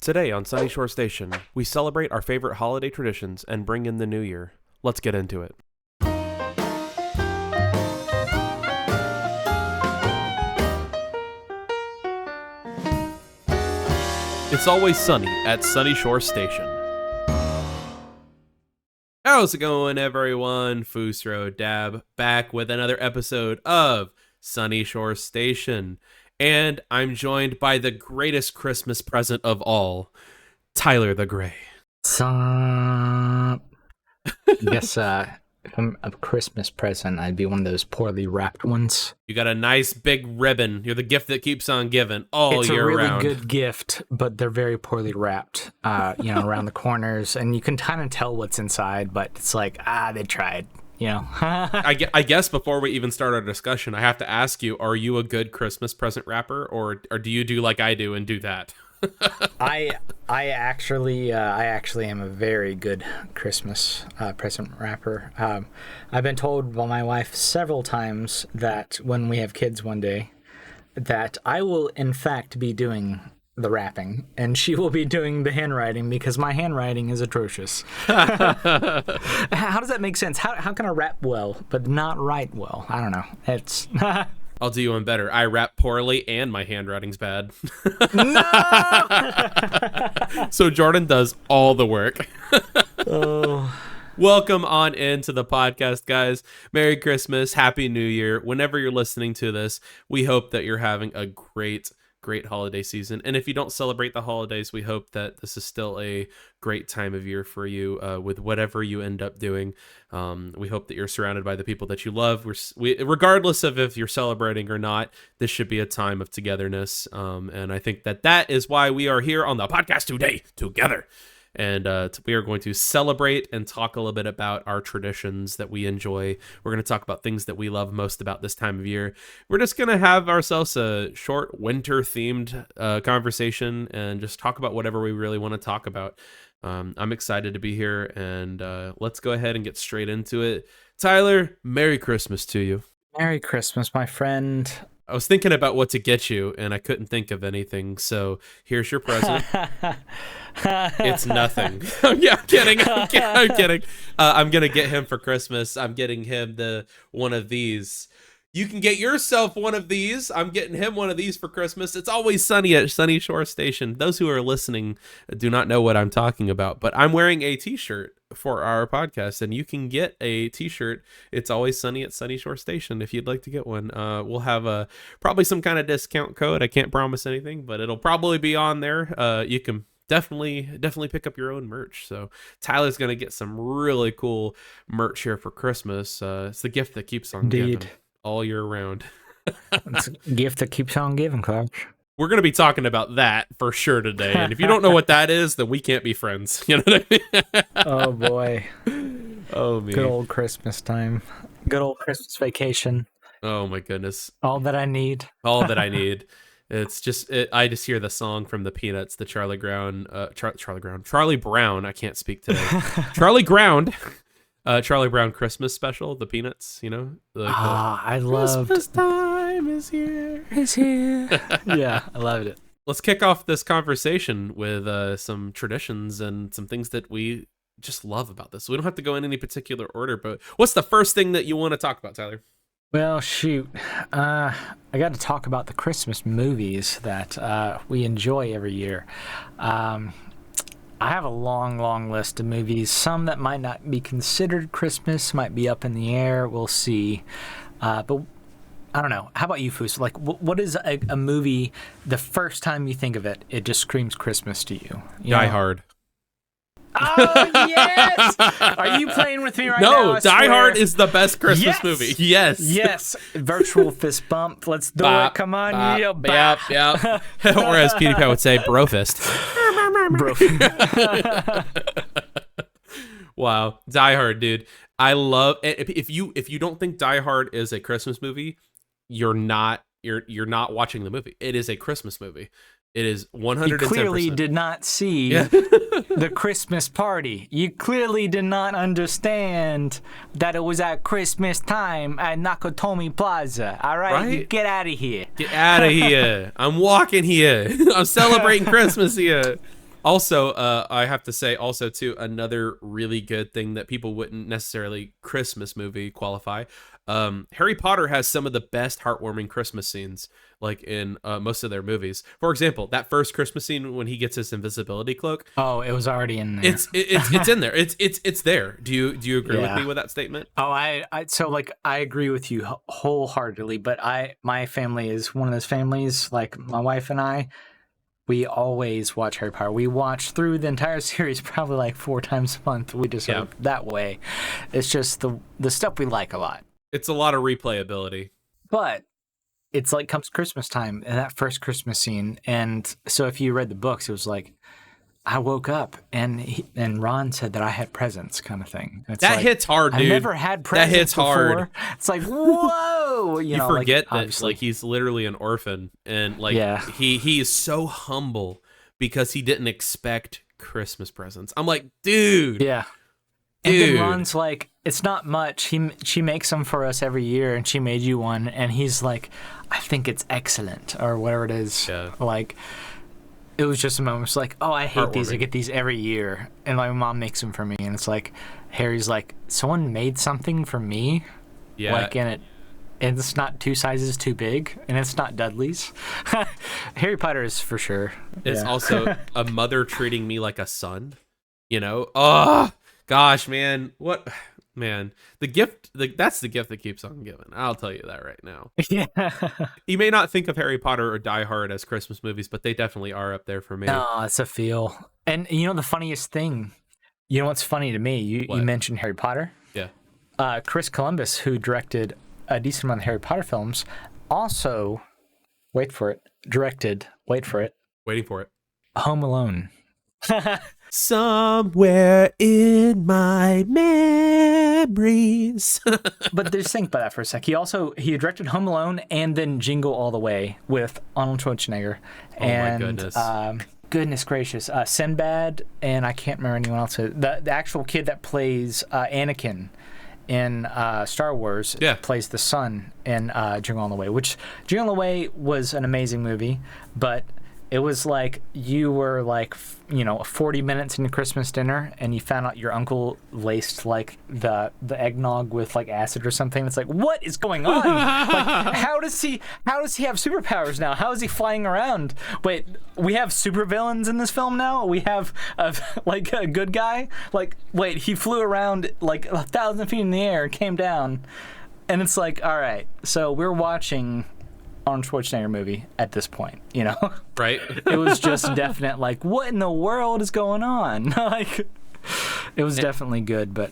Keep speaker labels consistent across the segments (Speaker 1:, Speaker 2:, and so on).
Speaker 1: Today on Sunyshore Station, we celebrate our favorite holiday traditions and bring in the new year. Let's get into it. It's always sunny at Sunyshore Station. How's it going, everyone? Fus Dab back with another episode of Sunyshore Station. And I'm joined by the greatest Christmas present of all, Tylerthegrey.
Speaker 2: I guess if I'm a Christmas present, I'd be one of those poorly wrapped ones.
Speaker 1: You got a nice big ribbon. You're the gift that keeps on giving all
Speaker 2: it's
Speaker 1: year round.
Speaker 2: It's a really good gift, but they're very poorly wrapped, around the corners. And you can kind of tell what's inside, but it's like, they tried.
Speaker 1: I guess before we even start our discussion, I have to ask you, are you a good Christmas present wrapper, or do you do like I do and do that?
Speaker 2: I actually am a very good Christmas present wrapper. I've been told by my wife several times that when we have kids one day, that I will in fact be doing the wrapping, and she will be doing the handwriting because my handwriting is atrocious. How does that make sense? How can I rap well but not write well? I don't know. It's
Speaker 1: I'll do you one better. I rap poorly and my handwriting's bad.
Speaker 2: No!
Speaker 1: So Jordan does all the work.
Speaker 2: Oh.
Speaker 1: Welcome on into the podcast, guys. Merry Christmas, Happy New Year. Whenever you're listening to this, we hope that you're having a great holiday season. And if you don't celebrate the holidays, we hope that this is still a great time of year for you with whatever you end up doing. We hope that you're surrounded by the people that you love. Regardless of if you're celebrating or not, this should be a time of togetherness. And I think that is why we are here on the podcast today, together. And we are going to celebrate and talk a little bit about our traditions that we enjoy. We're going to talk about things that we love most about this time of year. We're just going to have ourselves a short winter-themed conversation and just talk about whatever we really want to talk about. I'm excited to be here, and let's go ahead and get straight into it. Tyler, Merry Christmas to you.
Speaker 2: Merry Christmas, my friend.
Speaker 1: I was thinking about what to get you, and I couldn't think of anything, so here's your present. It's nothing. I'm kidding. I'm kidding. I'm going to get him for Christmas. I'm getting him one of these. You can get yourself one of these. I'm getting him one of these for Christmas. It's always sunny at Sunyshore Station. Those who are listening do not know what I'm talking about, but I'm wearing a t-shirt for our podcast, and you can get a t-shirt. It's always sunny at Sunyshore Station if you'd like to get one. We'll have probably some kind of discount code. I can't promise anything, but it'll probably be on there. You can definitely pick up your own merch. So Tyler's gonna get some really cool merch here for Christmas. It's the gift that keeps on giving all year round.
Speaker 2: It's a gift that keeps on giving, Clark.
Speaker 1: We're going to be talking about that for sure today. And if you don't know what that is, then we can't be friends. You know what I mean?
Speaker 2: Oh, boy.
Speaker 1: Oh, man.
Speaker 2: Good old Christmas time. Good old Christmas vacation.
Speaker 1: Oh, my goodness.
Speaker 2: All that I need.
Speaker 1: All that I need. It's just, I just hear the song from the Peanuts, the Charlie Brown. I can't speak today. Charlie Brown Christmas special, the Peanuts,
Speaker 2: I loved
Speaker 1: Christmas time is here.
Speaker 2: Yeah, I loved it.
Speaker 1: Let's kick off this conversation with some traditions and some things that we just love about this. We don't have to go in any particular order, but what's the first thing that you want to talk about, Tyler?
Speaker 2: Well, shoot. I got to talk about the Christmas movies that we enjoy every year. I have a long list of movies. Some that might not be considered Christmas, might be up in the air. We'll see. But I don't know. How about you, Fus? Like, what is a movie, the first time you think of it, it just screams Christmas to you?
Speaker 1: Die Hard.
Speaker 2: Oh, yes! Are you playing with me right now?
Speaker 1: No, Die Hard is the best Christmas movie. Yes.
Speaker 2: Yes. Virtual fist bump. Let's do it. Come on.
Speaker 1: Yep. Or as PewDiePie would say, bro fist.
Speaker 2: Bro.
Speaker 1: Wow. Die Hard, dude. I love it. If you don't think Die Hard is a Christmas movie, you're not watching the movie. It is a Christmas movie. It is 110%.
Speaker 2: You clearly did not see the Christmas party. You clearly did not understand that it was at Christmas time at Nakatomi Plaza. All right? You get out of here.
Speaker 1: Get out of here. I'm walking here. I'm celebrating Christmas here. Also, I have to say also too, another really good thing that people wouldn't necessarily Christmas movie qualify. Harry Potter has some of the best heartwarming Christmas scenes, like in most of their movies. For example, that first Christmas scene when he gets his invisibility cloak.
Speaker 2: Oh, it was already in there.
Speaker 1: It's in there. It's there. Do you agree with me with that statement?
Speaker 2: Oh, so like I agree with you wholeheartedly, but my family is one of those families, like my wife and I, we always watch Harry Potter. We watch through the entire series probably like 4 times a month. We just are that way. It's just the stuff we like a lot.
Speaker 1: It's a lot of replayability.
Speaker 2: But it's like comes Christmas time and that first Christmas scene. And so if you read the books, it was like, I woke up and Ron said that I had presents, kind of thing. It's
Speaker 1: that
Speaker 2: like,
Speaker 1: hits hard, dude.
Speaker 2: I've never had presents.
Speaker 1: That hits
Speaker 2: before.
Speaker 1: hard.
Speaker 2: It's like, whoa!
Speaker 1: You forget that like he's literally an orphan, and like he is so humble because he didn't expect Christmas presents. I'm like, dude.
Speaker 2: Yeah. And then Ron's like, it's not much. She makes them for us every year, and she made you one. And he's like, I think it's excellent, or whatever it is.
Speaker 1: Yeah.
Speaker 2: Like. It was just a moment. It's like, oh, I hate these. I get these every year. And my mom makes them for me. And it's like, Harry's like, someone made something for me?
Speaker 1: Yeah.
Speaker 2: Like, and it's not 2 sizes too big. And it's not Dudley's. Harry Potter is for sure.
Speaker 1: It's also a mother treating me like a son. You know? Oh, gosh, man. What? Man, that's the gift that keeps on giving. I'll tell you that right now.
Speaker 2: Yeah.
Speaker 1: You may not think of Harry Potter or Die Hard as Christmas movies, but they definitely are up there for me.
Speaker 2: No, it's a feel. And you know the funniest thing? You know what's funny to me? You mentioned Harry Potter.
Speaker 1: Yeah.
Speaker 2: Chris Columbus, who directed a decent amount of Harry Potter films, also, waiting for it, Home Alone.
Speaker 1: Somewhere in my memories.
Speaker 2: But just think about that for a sec. He directed Home Alone and then Jingle All the Way with Arnold Schwarzenegger.
Speaker 1: My goodness.
Speaker 2: Goodness gracious. Sinbad, and I can't remember anyone else. The actual kid that plays Anakin in Star Wars plays the son in Jingle All the Way, which Jingle All the Way was an amazing movie, but it was like you were like, 40 minutes into Christmas dinner and you found out your uncle laced like the eggnog with like acid or something. It's like, what is going on? Like, how does he have superpowers now? How is he flying around? Wait, we have supervillains in this film now? We have a good guy? Like, wait, he flew around like 1,000 feet in the air and came down. And it's like, all right, so we're watching Arnold Schwarzenegger movie at this point,
Speaker 1: Right.
Speaker 2: It was just definite, like, what in the world is going on? Like, it was definitely good, but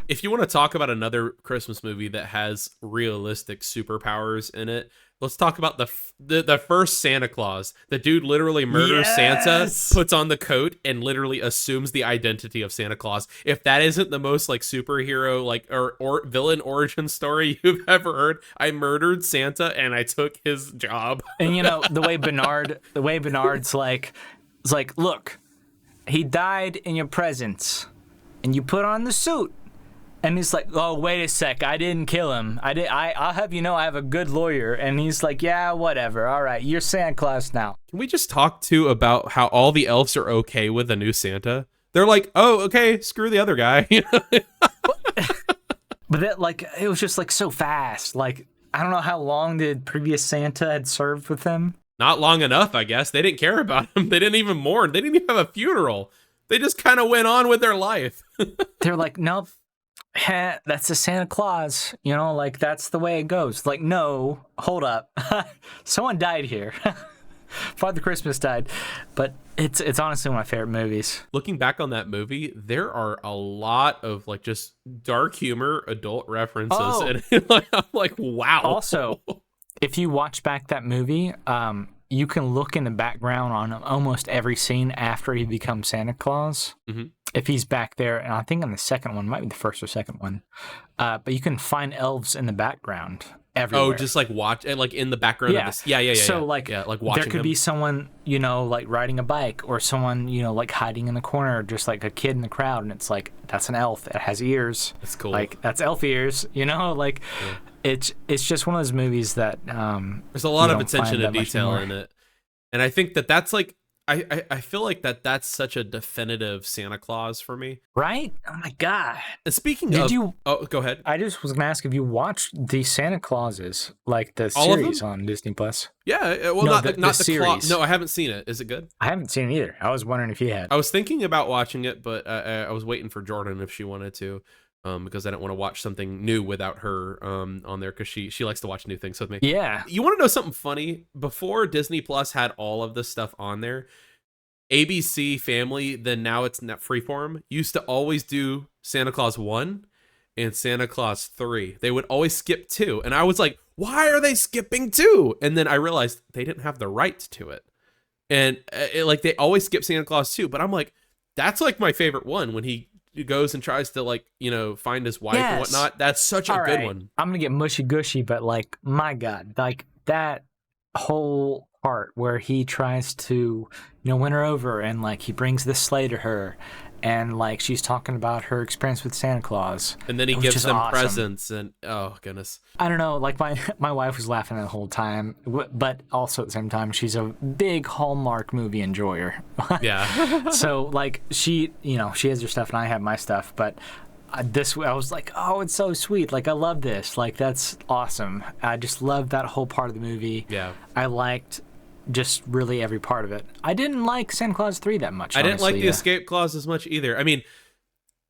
Speaker 1: if you want to talk about another Christmas movie that has realistic superpowers in it, let's talk about the first Santa Claus. The dude literally murders Santa, puts on the coat, and literally assumes the identity of Santa Claus. If that isn't the most like superhero like or villain origin story you've ever heard, I murdered Santa and I took his job.
Speaker 2: And the way Bernard's like, it's like, look, he died in your presence, and you put on the suit. And he's like, oh, wait a sec, I didn't kill him. I'll have you know I have a good lawyer. And he's like, yeah, whatever. All right, you're Santa Claus now.
Speaker 1: Can we just talk too about how all the elves are okay with a new Santa? They're like, oh, okay, screw the other guy.
Speaker 2: But that, like, it was just like so fast. Like, I don't know how long the previous Santa had served with them.
Speaker 1: Not long enough, I guess. They didn't care about him. They didn't even mourn. They didn't even have a funeral. They just kind of went on with their life.
Speaker 2: They're like, nope. That's a Santa Claus, like that's the way it goes. Like, no, hold up. Someone died here. Father Christmas died. But it's honestly one of my favorite movies.
Speaker 1: Looking back on that movie, there are a lot of like just dark humor, adult references.
Speaker 2: Oh.
Speaker 1: And I'm like, wow.
Speaker 2: Also, if you watch back that movie, you can look in the background on almost every scene after he becomes Santa Claus.
Speaker 1: Mm-hmm.
Speaker 2: If he's back there, and I think on the second one, might be the first or second one, but you can find elves in the background everywhere.
Speaker 1: Oh, just like watch, like in the background.
Speaker 2: Yeah.
Speaker 1: Of this. Yeah.
Speaker 2: So
Speaker 1: like watching
Speaker 2: there could
Speaker 1: him.
Speaker 2: be someone, like riding a bike, or someone, like hiding in the corner, just like a kid in the crowd, and it's like, that's an elf. It has ears.
Speaker 1: That's cool.
Speaker 2: Like, that's elf ears, like... Yeah. It's just one of those movies that
Speaker 1: there's a lot of attention to detail in it, and I think that's like I feel like that's such a definitive Santa Claus for me.
Speaker 2: Right? Oh my God.
Speaker 1: And speaking of, oh, go ahead.
Speaker 2: I just was gonna ask if you watched the Santa Clauses, like the
Speaker 1: All of
Speaker 2: series
Speaker 1: them?
Speaker 2: on Disney Plus.
Speaker 1: Yeah, well,
Speaker 2: No,
Speaker 1: not
Speaker 2: the
Speaker 1: the
Speaker 2: series.
Speaker 1: No, I haven't seen it. Is it good?
Speaker 2: I haven't seen it either. I was wondering if you had.
Speaker 1: I was thinking about watching it, but I was waiting for Jordan if she wanted to, because I didn't want to watch something new without her on there, because she likes to watch new things with me.
Speaker 2: Yeah.
Speaker 1: You want to know something funny? Before Disney Plus had all of this stuff on there, ABC Family, then now it's Net Freeform, used to always do Santa Claus 1 and Santa Claus 3. They would always skip 2. And I was like, why are they skipping 2? And then I realized they didn't have the rights to it. And like they always skip Santa Claus 2. But I'm like, that's like my favorite one, when he goes and tries to, like, you know, find his wife and whatnot. That's such a good one.
Speaker 2: I'm going to get mushy gushy, but like, my God, like that whole part where he tries to, you know, win her over, and like he brings this sleigh to her, and like she's talking about her experience with Santa Claus,
Speaker 1: and then he gives them presents, and oh goodness,
Speaker 2: I don't know, like my wife was laughing the whole time, but also at the same time she's a big Hallmark movie enjoyer.
Speaker 1: Yeah.
Speaker 2: So like she, you know, she has her stuff and I have my stuff, but I was like, oh, it's so sweet. Like, I love this. Like, that's awesome. I just loved that whole part of the movie.
Speaker 1: Yeah.
Speaker 2: I liked just really every part of it. I didn't like Santa Claus 3 that much.
Speaker 1: I didn't like the escape clause as much either. I mean,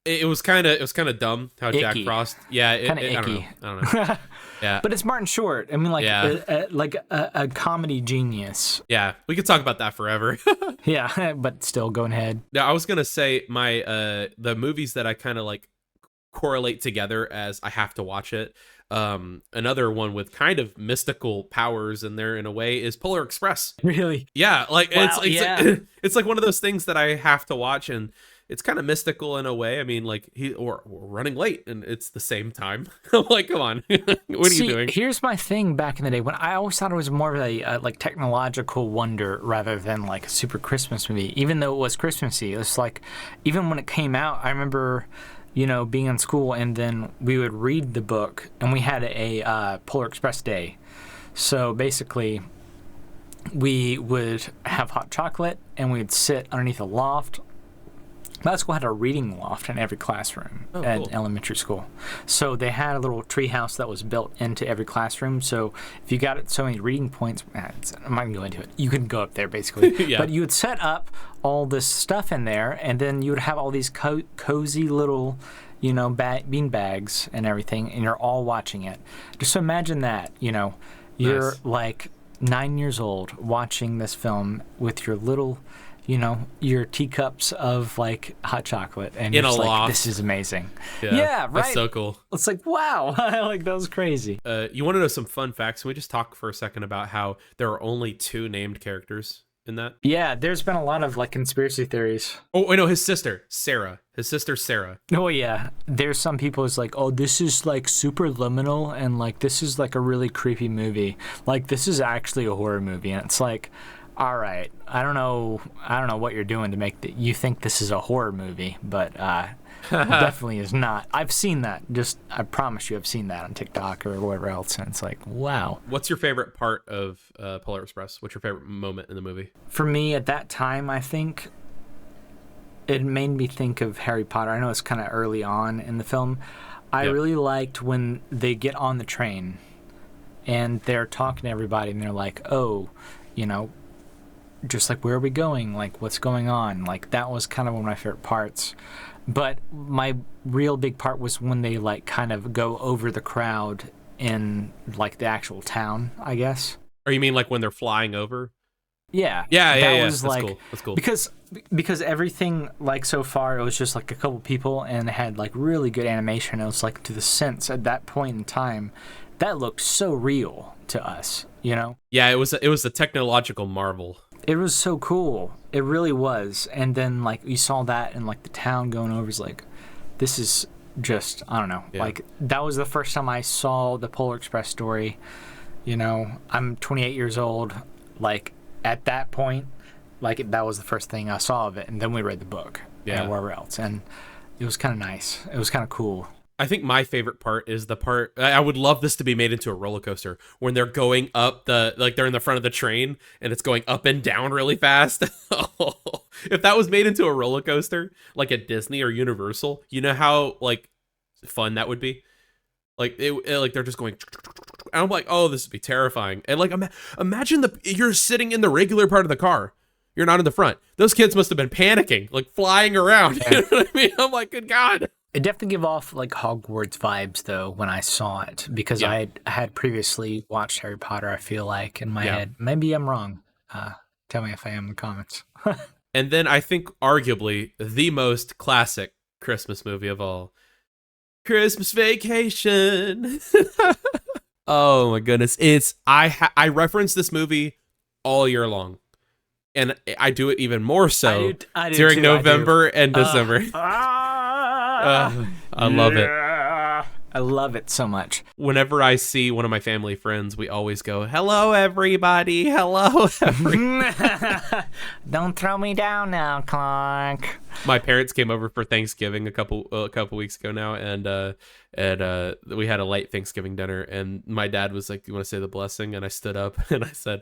Speaker 1: it was kind of dumb how
Speaker 2: icky.
Speaker 1: Jack Frost. Yeah.
Speaker 2: Kind of icky.
Speaker 1: I don't know. Yeah.
Speaker 2: But it's Martin Short. I mean, like, a comedy genius.
Speaker 1: Yeah. We could talk about that forever.
Speaker 2: Yeah. But still, going ahead.
Speaker 1: Yeah. I was going to say the movies that I kind of like correlate together as I have to watch it. Another one with kind of mystical powers in there in a way is Polar Express.
Speaker 2: Really?
Speaker 1: Yeah, like
Speaker 2: wow,
Speaker 1: it's like one of those things that I have to watch, and it's kind of mystical in a way. I mean, like we're running late and it's the same time. I'm like, come on, what are you doing?
Speaker 2: Here's my thing. Back in the day, when I always thought it was more of a like technological wonder rather than like a super Christmas movie. Even though it was Christmassy, it was like, even when it came out, I remember, you know, being in school, and then we would read the book, and we had a Polar Express day. So basically, we would have hot chocolate, and we'd sit underneath a loft. My school had a reading loft in every classroom at elementary school. So they had a little tree house that was built into every classroom. So if you got so many reading points, I'm not going to go into it. You could go up there, basically.
Speaker 1: Yeah.
Speaker 2: But you would set up all this stuff in there, and then you would have all these cozy little, you know, bean bags and everything, and you're all watching it. Just imagine that, you know, you're
Speaker 1: nice.
Speaker 2: like 9 years old watching this film with your little, you know, your teacups of like hot chocolate, and you're just like, this is amazing. Yeah, right.
Speaker 1: That's so cool.
Speaker 2: It's like, wow, like that was crazy.
Speaker 1: You want to know some fun facts? Can we just talk for a second about how there are only 2 named characters in that?
Speaker 2: Yeah, there's been a lot of like conspiracy theories.
Speaker 1: Oh, I know his sister, Sarah. His sister, Sarah.
Speaker 2: Oh yeah, there's some people who's like, oh, this is like super liminal, and like this is like a really creepy movie. Like this is actually a horror movie, and it's like, all right, I don't know what you're doing to make you think this is a horror movie, but it definitely is not. I've seen that. I promise you, I've seen that on TikTok or whatever else, and it's like, wow.
Speaker 1: What's your favorite part of Polar Express? What's your favorite moment in the movie?
Speaker 2: For me, at that time, I think it made me think of Harry Potter. I know it's kind of early on in the film. I really liked when they get on the train and they're talking to everybody, and they're like, oh, you know, just like, where are we going? Like, what's going on? Like, that was kind of one of my favorite parts. But my real big part was when they like kind of go over the crowd in like the actual town, I guess.
Speaker 1: Or you mean like when they're flying over?
Speaker 2: Yeah.
Speaker 1: That
Speaker 2: was
Speaker 1: that's
Speaker 2: like,
Speaker 1: cool. That's cool.
Speaker 2: Because everything like so far, it was just like a couple people, and it had like really good animation. It was like, to the sense at that point in time, that looked so real to us, you know?
Speaker 1: Yeah, it was a technological marvel.
Speaker 2: It was so cool. It really was. And then like you saw that, and like the town going over is like, this is just, I don't know. Yeah. Like that was the first time I saw the Polar Express story. You know, I'm 28 years old. Like at that point, like that was the first thing I saw of it. And then we read the book and wherever else. And it was kind of nice. It was kind of cool.
Speaker 1: I think my favorite part is the part I would love this to be made into a roller coaster when they're going up they're in the front of the train and it's going up and down really fast. If that was made into a roller coaster like at Disney or Universal, you know how like fun that would be. Like like they're just going, and I'm like, oh, this would be terrifying. And like, imagine you're sitting in the regular part of the car, you're not in the front. Those kids must have been panicking, like flying around.
Speaker 2: Yeah.
Speaker 1: You know what I mean? I'm like, good God.
Speaker 2: It definitely gave off like Hogwarts vibes though when I saw it, because I had previously watched Harry Potter. I feel like in my head, maybe I'm wrong. Tell me if I am in the comments.
Speaker 1: And then I think arguably the most classic Christmas movie of all, Christmas Vacation. Oh my goodness. I reference this movie all year long. And I do it even more so
Speaker 2: I do
Speaker 1: during
Speaker 2: too,
Speaker 1: November and December. I love it.
Speaker 2: I love it so much.
Speaker 1: Whenever I see one of my family friends, we always go, hello, everybody. Hello, everybody.
Speaker 2: Don't throw me down now, Clark.
Speaker 1: My parents came over for Thanksgiving a couple weeks ago now, and we had a late Thanksgiving dinner, and my dad was like, "You want to say the blessing?" And I stood up and I said,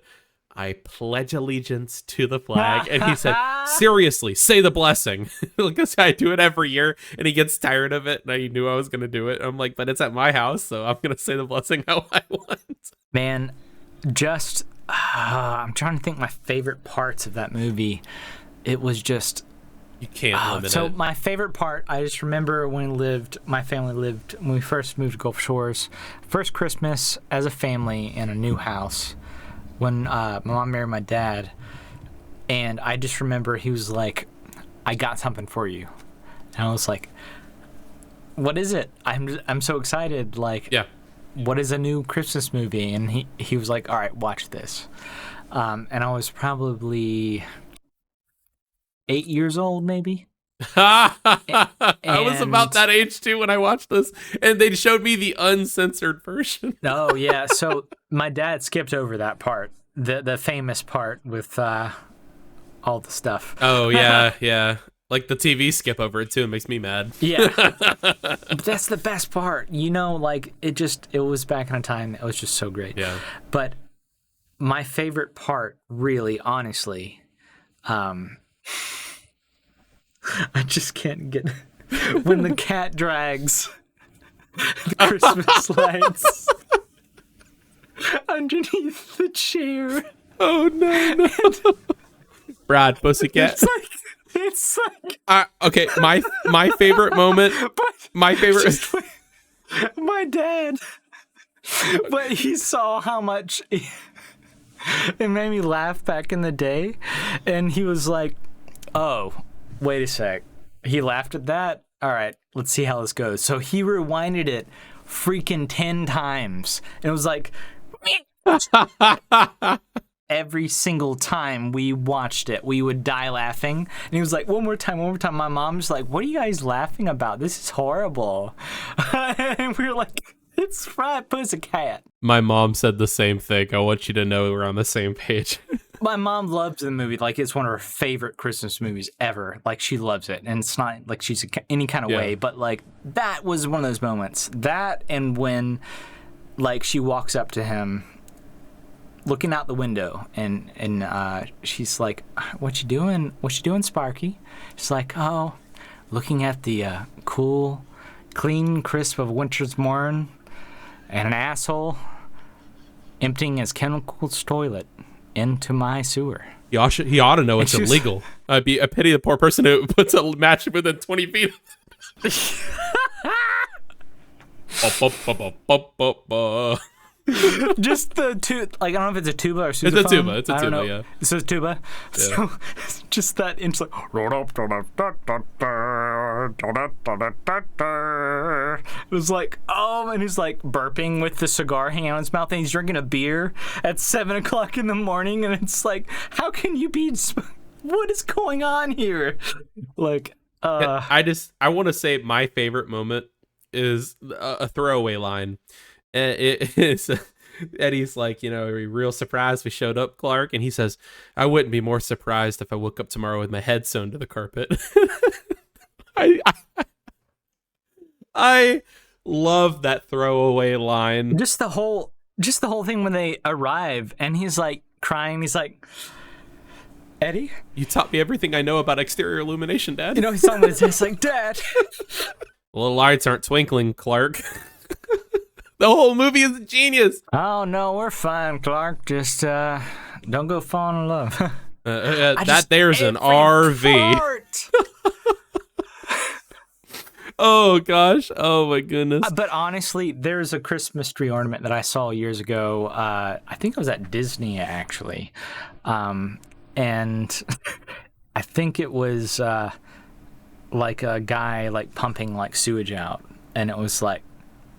Speaker 1: "I pledge allegiance to the flag." And he said, "Seriously, say the blessing." Because I do it every year, and he gets tired of it, and I knew I was going to do it. I'm like, but it's at my house, so I'm going to say the blessing how I want.
Speaker 2: Man, just, I'm trying to think my favorite parts of that movie. It was just...
Speaker 1: You can't limit it.
Speaker 2: So my favorite part, I just remember when my family lived, when we first moved to Gulf Shores, first Christmas as a family in a new house, when my mom married my dad, and I just remember he was like, "I got something for you," and I was like, "What is it?" I'm so excited. Like,
Speaker 1: yeah,
Speaker 2: what is a new Christmas movie? And he was like, "All right, watch this," and I was probably 8 years old, maybe.
Speaker 1: I was about that age too when I watched this, and they showed me the uncensored version.
Speaker 2: Oh yeah, so my dad skipped over that part, the famous part with all the stuff.
Speaker 1: Oh yeah, yeah. Like the TV skip over it too. It makes me mad.
Speaker 2: Yeah, but that's the best part. You know, like it was back in a time that was just so great.
Speaker 1: Yeah.
Speaker 2: But my favorite part, really, honestly, I just can't get when the cat drags the Christmas lights underneath the chair.
Speaker 1: Oh no! Brad, pussycat.
Speaker 2: It's like
Speaker 1: okay. My favorite moment. My favorite.
Speaker 2: My dad. But he saw how much it made me laugh back in the day, and he was like, "Oh, wait a sec." He laughed at that. All right, let's see how this goes. So he rewinded it freaking 10 times. And it was like, every single time we watched it, we would die laughing. And he was like, one more time, one more time. My mom's like, what are you guys laughing about? This is horrible. And we were like, it's Fried Pussycat.
Speaker 1: My mom said the same thing. I want you to know we're on the same page.
Speaker 2: My mom loves the movie. Like, it's one of her favorite Christmas movies ever. Like, she loves it. And it's not like she's any kind of way, but like, that was one of those moments. That, and when, like, she walks up to him looking out the window, and she's like, what you doing, Sparky? She's like, oh, looking at the cool, clean crisp of winter's morn, and an asshole emptying his chemicals toilet into my sewer.
Speaker 1: He ought to know it's illegal. I pity the poor person who puts a match within 20 feet.
Speaker 2: Just the like, I don't know if it's a tuba or sousaphone.
Speaker 1: It's a tuba. It's a tuba. Yeah.
Speaker 2: So it's tuba. Yeah. So just that inch, like, it was like, oh, and he's like burping with the cigar hanging out in his mouth, and he's drinking a beer at 7:00 in the morning, and it's like, how can you be? What is going on here? Like,
Speaker 1: I want to say my favorite moment is a throwaway line. It is Eddie's like, are you real surprised we showed up, Clark? And he says, I wouldn't be more surprised if I woke up tomorrow with my head sewn to the carpet. I love that throwaway line.
Speaker 2: Just the whole thing when they arrive and he's like crying. He's like, Eddie,
Speaker 1: you taught me everything I know about exterior illumination, Dad.
Speaker 2: you know, he's talking about his like, Dad.
Speaker 1: Little lights aren't twinkling, Clark. The whole movie is a genius.
Speaker 2: Oh no, we're fine, Clark. Just don't go fall in love.
Speaker 1: There's an RV. Oh gosh. Oh my goodness.
Speaker 2: But honestly, there's a Christmas tree ornament that I saw years ago. I think it was at Disney actually, and I think it was like a guy like pumping like sewage out, and it was like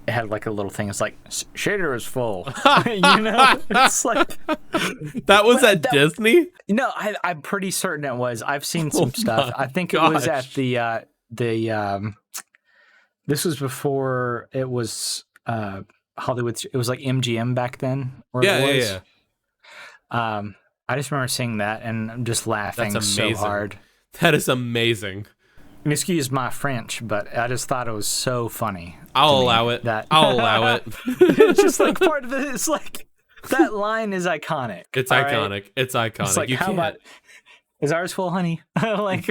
Speaker 2: it had like a little thing. It's like shader is full. You know, it's like
Speaker 1: that was at Disney.
Speaker 2: No, I'm pretty certain it was. I've seen some stuff. I think it was at the This was before it was Hollywood. It was like MGM back then.
Speaker 1: Yeah.
Speaker 2: I just remember seeing that and I'm just laughing so hard.
Speaker 1: That is amazing.
Speaker 2: Excuse my French, but I just thought it was so funny.
Speaker 1: I'll allow it. I'll allow it.
Speaker 2: It's just like part of it. It's like that line is iconic.
Speaker 1: It's iconic. Right? It's iconic.
Speaker 2: It's like, how about, is ours full, honey? Like,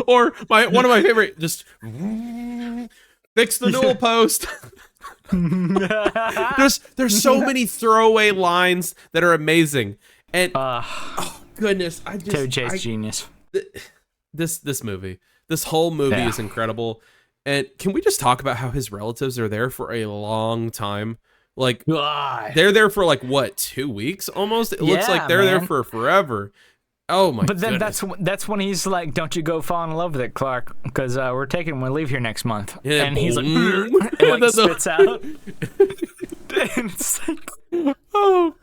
Speaker 1: or one of my favorite, just fix the newel post. There's so many throwaway lines that are amazing, and oh goodness,
Speaker 2: Toad Chase genius.
Speaker 1: This movie, this whole movie is incredible. And can we just talk about how his relatives are there for a long time? Like they're there for like what, 2 weeks almost? It looks like they're there for forever. Oh my!
Speaker 2: But then
Speaker 1: goodness.
Speaker 2: that's when he's like, "Don't you go fall in love with it, Clark? Because we'll leave here next month."
Speaker 1: Yeah,
Speaker 2: and he's like, and like spits out. And it's like, oh,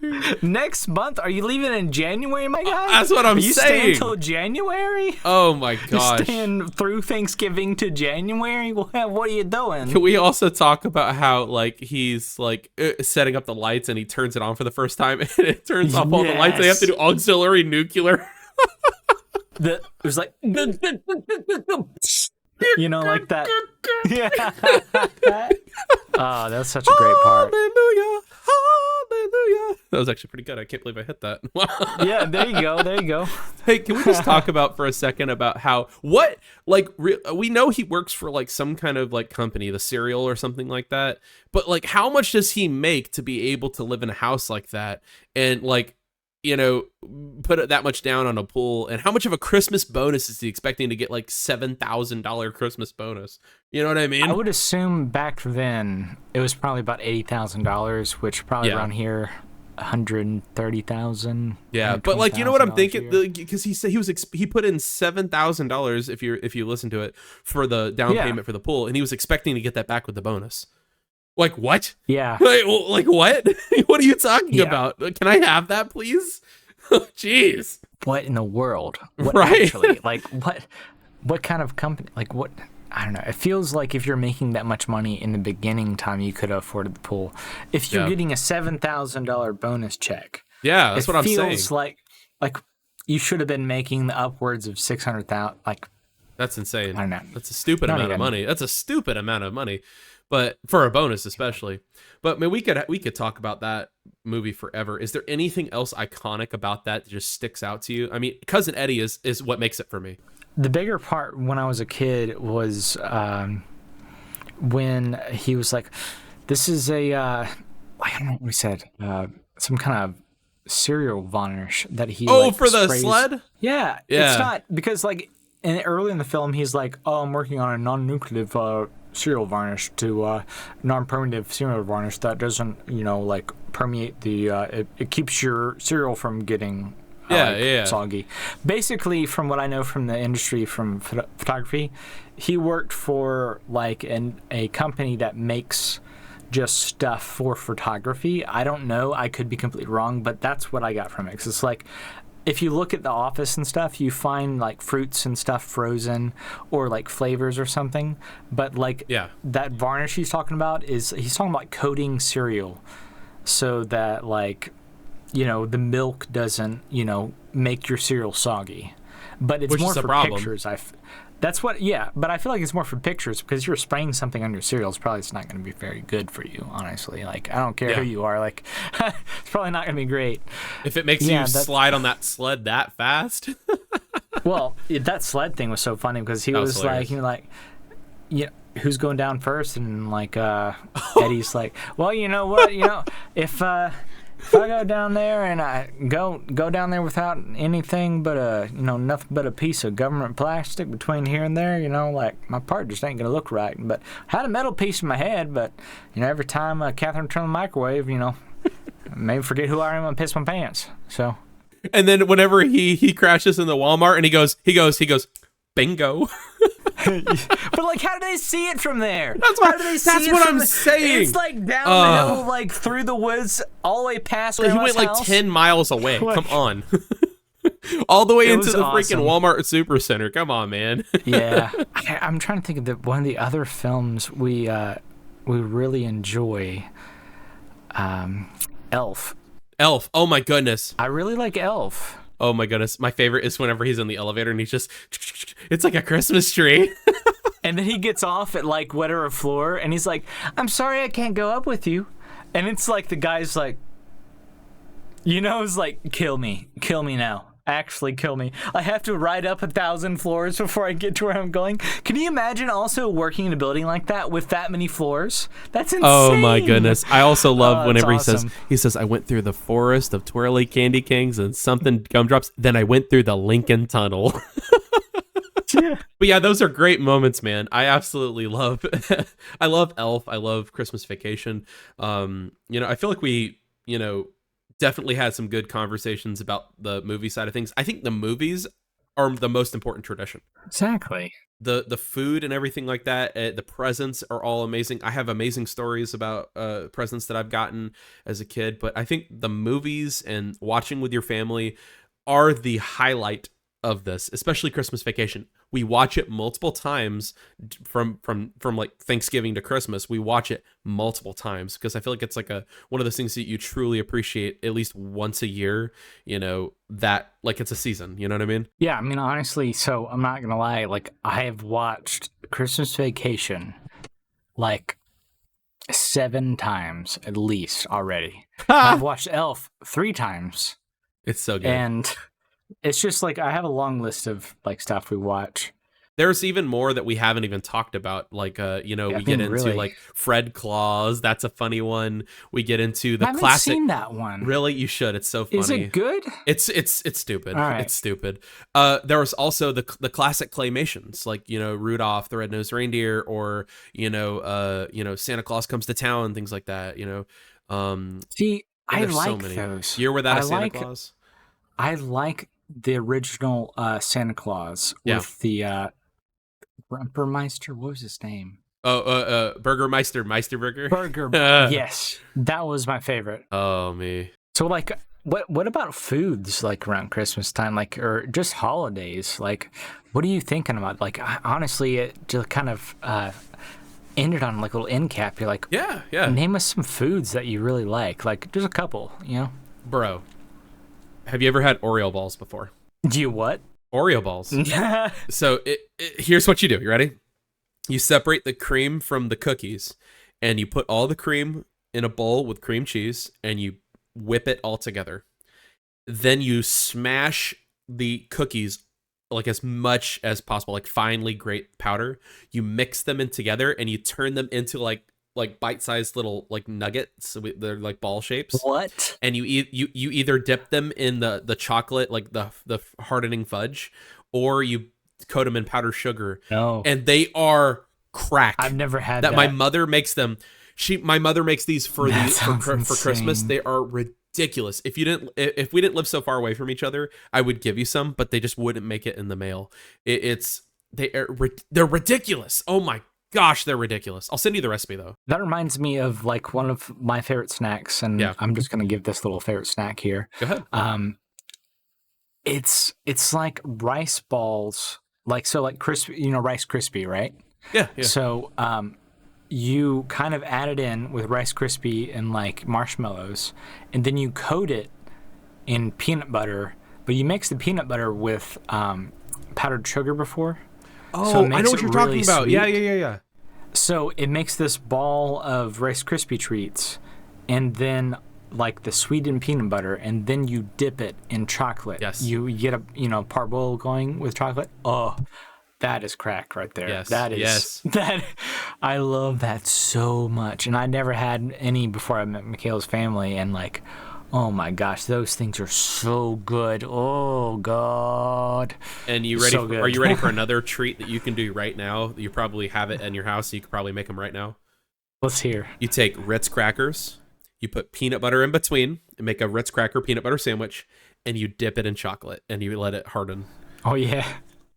Speaker 2: next month? Are you leaving in January, my guy?
Speaker 1: That's what I'm saying.
Speaker 2: You staying until January?
Speaker 1: Oh my gosh!
Speaker 2: You're staying through Thanksgiving to January? What are you doing?
Speaker 1: Can we also talk about how like he's like setting up the lights and he turns it on for the first time and it turns off all the lights? They have to do auxiliary nuclear.
Speaker 2: It was like, you know, like that. Yeah. Oh, that's such a great part.
Speaker 1: Hallelujah, hallelujah. That was actually pretty good. I can't believe I hit that.
Speaker 2: Yeah, there you go.
Speaker 1: Hey, can we just talk about for a second about how we know he works for like some kind of like company, the cereal or something like that. But like, how much does he make to be able to live in a house like that and like, you know, put that much down on a pool? And how much of a Christmas bonus is he expecting to get? Like $7,000 Christmas bonus. You know what I mean?
Speaker 2: I would assume back then it was probably about $80,000, which probably around here $130,000.
Speaker 1: Yeah, but like, you know what I'm thinking? Because he said he put in $7,000 if you listen to it for the down payment for the pool, and he was expecting to get that back with the bonus. Like what?
Speaker 2: Yeah.
Speaker 1: Like what? What are you talking about? Can I have that, please? Jeez.
Speaker 2: What in the world? What
Speaker 1: right?
Speaker 2: Actually, like what kind of company? Like what? I don't know. It feels like if you're making that much money in the beginning time, you could have afforded the pool. If you're getting a $7,000 bonus check,
Speaker 1: that's what I'm saying.
Speaker 2: It feels like you should have been making the upwards of $600,000. Like
Speaker 1: that's insane.
Speaker 2: I don't know.
Speaker 1: That's a stupid amount of money. That's a stupid amount of money. But for a bonus, especially. But I mean, we could talk about that movie forever. Is there anything else iconic about that just sticks out to you? I mean, Cousin Eddie is what makes it for me.
Speaker 2: The bigger part when I was a kid was when he was like, "This is a I don't know what he said, some kind of cereal varnish that he."
Speaker 1: Oh,
Speaker 2: like,
Speaker 1: for the
Speaker 2: sprays.
Speaker 1: sled?
Speaker 2: Yeah, it's not because like early in the film he's like, "Oh, I'm working on a non-nucleative cereal varnish to non-permeative cereal varnish that doesn't, you know, like permeate the it keeps your cereal from getting soggy." Basically, from what I know from the industry, from photography, he worked for like a company that makes just stuff for photography. I don't know, I could be completely wrong, but that's what I got from it. 'Cause it's like, if you look at The Office and stuff, you find like fruits and stuff frozen or like flavors or something. But like that varnish he's talking about he's talking about coating cereal so that like, you know, the milk doesn't, you know, make your cereal soggy. but it's
Speaker 1: Which
Speaker 2: more
Speaker 1: is a
Speaker 2: for
Speaker 1: problem.
Speaker 2: pictures. But I feel like it's more for pictures because you're spraying something on your cereal. It's not going to be very good for you, honestly. Like, I don't care who you are. Like, it's probably not going to be great.
Speaker 1: If it makes you slide on that sled that fast.
Speaker 2: Well, that sled thing was so funny because he was like, who's going down first? And like, Eddie's like, well, you know what? If I go down there and I go down there without anything but nothing but a piece of government plastic between here and there, like my part just ain't gonna look right. But I had a metal piece in my head, but every time Catherine turned the microwave, maybe forget who I am and piss my pants. So.
Speaker 1: And then whenever he crashes in the Walmart and he goes, bingo.
Speaker 2: But like, how do they see it from there?
Speaker 1: That's what I'm saying.
Speaker 2: It's like down the hill, like through the woods, all the way past.
Speaker 1: He went like 10 miles away. Come on, all the way into the freaking Walmart Supercenter. Come on, man.
Speaker 2: Yeah, I'm trying to think of one of the other films we really enjoy. Elf.
Speaker 1: Elf. Oh my goodness.
Speaker 2: I really like Elf.
Speaker 1: Oh my goodness. My favorite is whenever he's in the elevator and he's just, it's like a Christmas tree.
Speaker 2: And then he gets off at like whatever floor and he's like, I'm sorry I can't go up with you. And it's like the guy's like, it's like, kill me now. Actually kill me. I have to ride up 1,000 floors before I get to where I'm going. Can you imagine also working in a building like that with that many floors? That's insane.
Speaker 1: Oh my goodness. I also love whenever
Speaker 2: awesome.
Speaker 1: he says, I went through the forest of twirly candy canes and something gumdrops. Then I went through the Lincoln Tunnel.
Speaker 2: Yeah.
Speaker 1: But yeah, those are great moments, man. I absolutely love, I love Elf. I love Christmas Vacation. I feel like we, definitely had some good conversations about the movie side of things. I think the movies are the most important tradition.
Speaker 2: Exactly.
Speaker 1: The food and everything like that, the presents are all amazing. I have amazing stories about presents that I've gotten as a kid, but I think the movies and watching with your family are the highlight of this, especially Christmas Vacation. We watch it multiple times from like Thanksgiving to Christmas. We watch it multiple times because I feel like it's like one of those things that you truly appreciate at least once a year, that like it's a season, you know what I mean?
Speaker 2: Yeah, I mean, honestly, so I'm not going to lie. Like, I have watched Christmas Vacation like 7 times at least already. I've watched Elf 3 times.
Speaker 1: It's so good.
Speaker 2: And it's just like I have a long list of like stuff we watch.
Speaker 1: There's even more that we haven't even talked about. Like, we get into like Fred Claus. That's a funny one. We get into the classic. I haven't
Speaker 2: seen that one.
Speaker 1: Really, you should. It's so funny.
Speaker 2: Is it good?
Speaker 1: It's stupid.
Speaker 2: All right.
Speaker 1: It's stupid. There was also the classic claymations, like Rudolph the Red-Nosed Reindeer, or Santa Claus Comes to Town, things like that.
Speaker 2: See, I like
Speaker 1: so many.
Speaker 2: those.
Speaker 1: Year Without a Santa Claus.
Speaker 2: I like the original Santa Claus with the Burgermeister. What was his name?
Speaker 1: Burgermeister, Meisterburger.
Speaker 2: Burger. Yes, that was my favorite.
Speaker 1: Oh me.
Speaker 2: So like, what about foods like around Christmas time, like, or just holidays? Like, what are you thinking about? Like, honestly, it just kind of ended on like a little end cap. You're like,
Speaker 1: yeah.
Speaker 2: Name us some foods that you really like. Like, there's a couple,
Speaker 1: Bro, have you ever had Oreo balls before?
Speaker 2: Do you what?
Speaker 1: Oreo balls. So here's what you do. You ready? You separate the cream from the cookies, and you put all the cream in a bowl with cream cheese, and you whip it all together. Then you smash the cookies like as much as possible, like finely grate powder. You mix them in together, and you turn them into like bite-sized little like nuggets. So they're like ball shapes.
Speaker 2: What?
Speaker 1: And you either dip them in the chocolate, like the hardening fudge, or you coat them in powdered sugar.
Speaker 2: No. And
Speaker 1: they are crack.
Speaker 2: I've never had that.
Speaker 1: My mother makes them. My mother makes these for Christmas. They are ridiculous. If we didn't live so far away from each other, I would give you some, but they just wouldn't make it in the mail. They're ridiculous. Oh my gosh, they're ridiculous. I'll send you the recipe though.
Speaker 2: That reminds me of like one of my favorite snacks, and I'm just gonna give this little favorite snack here.
Speaker 1: Go ahead.
Speaker 2: It's like rice balls, like crispy, Rice Krispie, right?
Speaker 1: Yeah.
Speaker 2: So you kind of add it in with Rice Krispie and like marshmallows, and then you coat it in peanut butter, but you mix the peanut butter with powdered sugar before.
Speaker 1: Oh, I know what you're talking about.
Speaker 2: Sweet.
Speaker 1: Yeah.
Speaker 2: So it makes this ball of Rice Krispie treats, and then like the sweetened peanut butter, and then you dip it in chocolate.
Speaker 1: Yes.
Speaker 2: You get a part bowl going with chocolate. Oh, that is crack right there.
Speaker 1: Yes.
Speaker 2: That is that. I love that so much, and I never had any before I met Mikhail's family, and like, oh my gosh, those things are so good. Oh God.
Speaker 1: And you ready? Are you ready for another treat that you can do right now? You probably have it in your house, so you could probably make them right now.
Speaker 2: Let's hear.
Speaker 1: You take Ritz crackers, you put peanut butter in between, and make a Ritz cracker peanut butter sandwich, and you dip it in chocolate, and you let it harden.
Speaker 2: Oh yeah.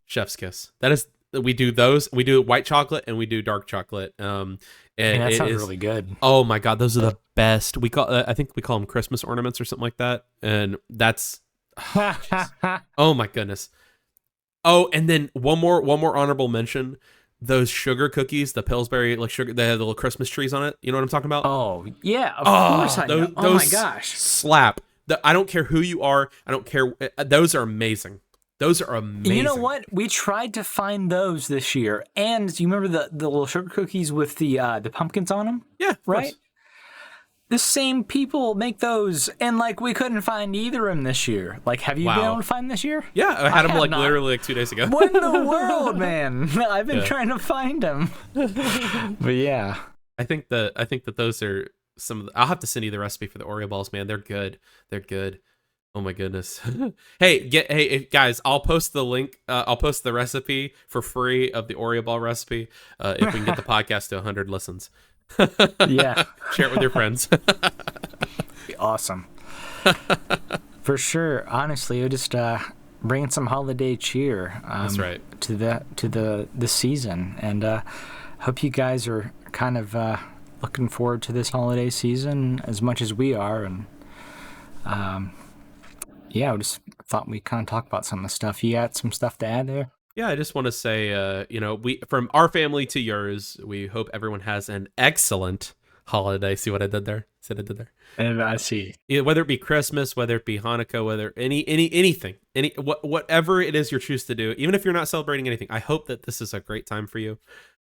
Speaker 1: Chef's kiss. That is, we do those. We do white chocolate and we do dark chocolate. And
Speaker 2: that sounds really good.
Speaker 1: Oh my God, those are the best. We call, I think we call them Christmas ornaments or something like that. And that's, oh my goodness. Oh, and then one more honorable mention. Those sugar cookies, the Pillsbury like sugar, they have the little Christmas trees on it. You know what I'm talking about?
Speaker 2: Oh yeah, of course I know. Oh my gosh,
Speaker 1: slap. I don't care who you are. I don't care. Those are amazing. Those are amazing.
Speaker 2: You know what? We tried to find those this year, and you remember the little sugar cookies with the pumpkins on them?
Speaker 1: Yeah,
Speaker 2: right. The same people make those, and like we couldn't find either of them this year. Like, have you been able to find them this year?
Speaker 1: Yeah, I had them like literally like 2 days ago.
Speaker 2: What in the world, man? I've been trying to find them. But yeah,
Speaker 1: I think that those are some of I'll have to send you the recipe for the Oreo balls, man. They're good. They're good. Oh my goodness. Hey guys, I'll post the link. I'll post the recipe for free of the Oreo ball recipe if we can get the podcast to 100 listens.
Speaker 2: Yeah.
Speaker 1: Share it with your friends.
Speaker 2: Awesome. For sure. Honestly, it just bringing some holiday cheer.
Speaker 1: That's right.
Speaker 2: To the season, and hope you guys are kind of looking forward to this holiday season as much as we are, and yeah, I just thought we kind of talk about some of the stuff. You got some stuff to add there?
Speaker 1: Yeah, I just want to say, we from our family to yours, we hope everyone has an excellent holiday. See what I did there? Said I did there.
Speaker 2: And I see.
Speaker 1: Whether it be Christmas, whether it be Hanukkah, whether anything, whatever it is you choose to do, even if you're not celebrating anything, I hope that this is a great time for you.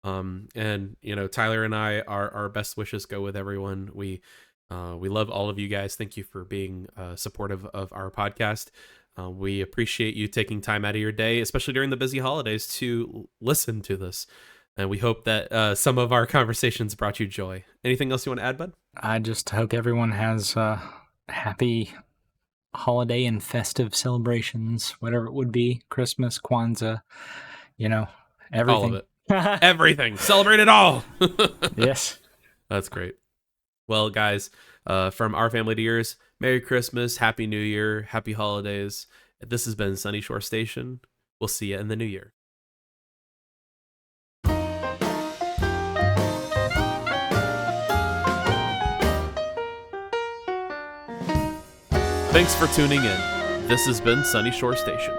Speaker 1: And Tyler and I, our best wishes go with everyone. We love all of you guys. Thank you for being supportive of our podcast. We appreciate you taking time out of your day, especially during the busy holidays, to listen to this. And we hope that some of our conversations brought you joy. Anything else you want to add, bud?
Speaker 2: I just hope everyone has happy holiday and festive celebrations, whatever it would be. Christmas, Kwanzaa, everything.
Speaker 1: All of it. Everything. Celebrate it all.
Speaker 2: Yes.
Speaker 1: That's great. Well, guys, from our family to yours, Merry Christmas, Happy New Year, Happy Holidays. This has been Sunyshore Station. We'll see you in the new year. Thanks for tuning in. This has been Sunyshore Station.